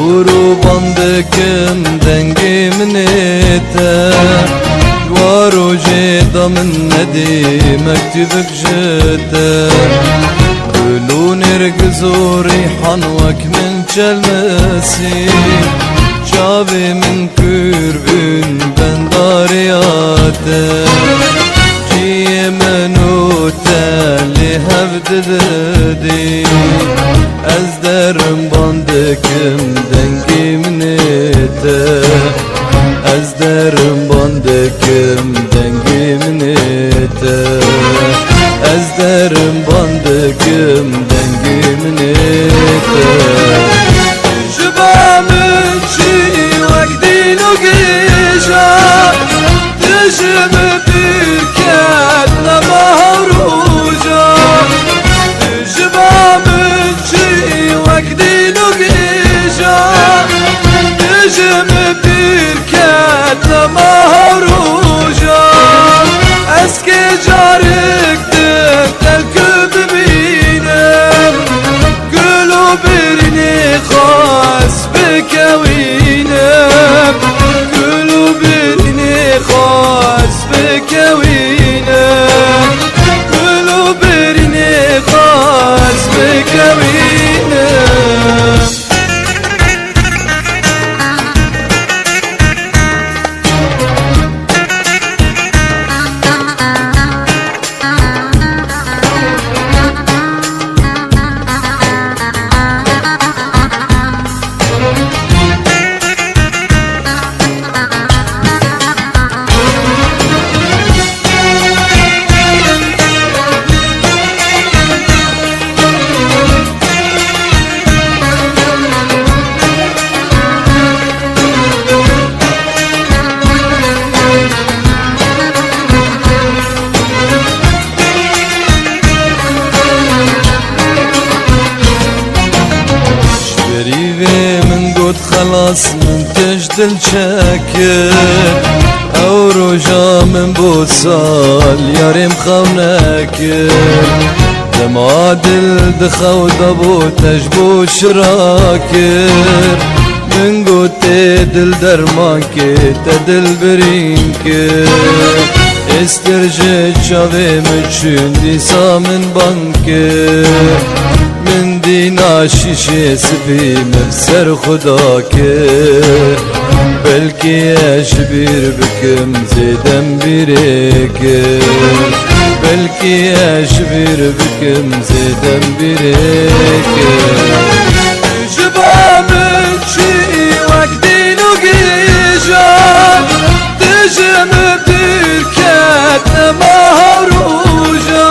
ورو باندكم دنگي منيتا دوارو جيدا من ندي مكتبك جتا قلو نرقزو ريحان وك من جلمسي جابي من كربون بندارياتا جي منو تالي هفدددي از درم باندكم دنگي منيتا از درم باندكم دنگي منيتا از درم باندكم دنگي منيتا جبا من شي وقدين وقيشا تجم بركات لمهروجا جبا من شي وقدين وقيشا تجم بركات لمهروجا اسكي جارك تلك ببينم قلو برني خاص بكوينم قلو برني خاص بكوينم قلو برني خاص بكوينم خلاص من تجدل شاكر او رجا من بوصال ياري مخوناكر دمع دل دخو دبو تجبو شراكر من قوت دل درمانكي تدل برينكر استرجت شاوي مجشن ديسا من بانكر من دينا شيشي سبي مفسر خداكي بلكي اشبير بكم زيدم بريكي بلكي اشبير بكم زيدم بريكي جبا من شي وقدين وقيجا تجم بركات مهروجا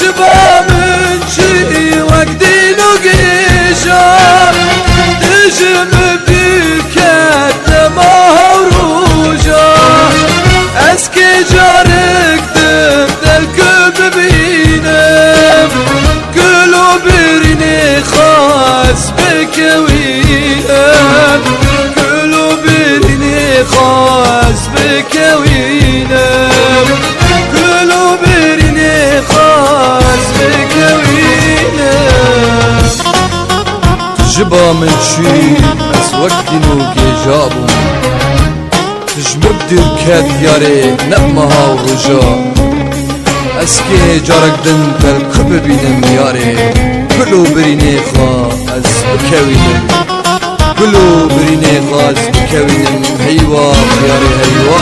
جبا من شي وقدين وقيجا تجم بركات مهروجا اسكي جارك دم دلك ببينم كلو برني خاص بكوينم كلو برني خاص بكوينم كلو برني خاص بكوينم تجبا من شي اس وقتي نوكي جابو تجمب دركات ياري نقمها ورجا اسكي جارك دن تلقب بينم ياري كلو بريني خاص بكوينم كلو بريني خاص بكوينم هيوا ياري هيوا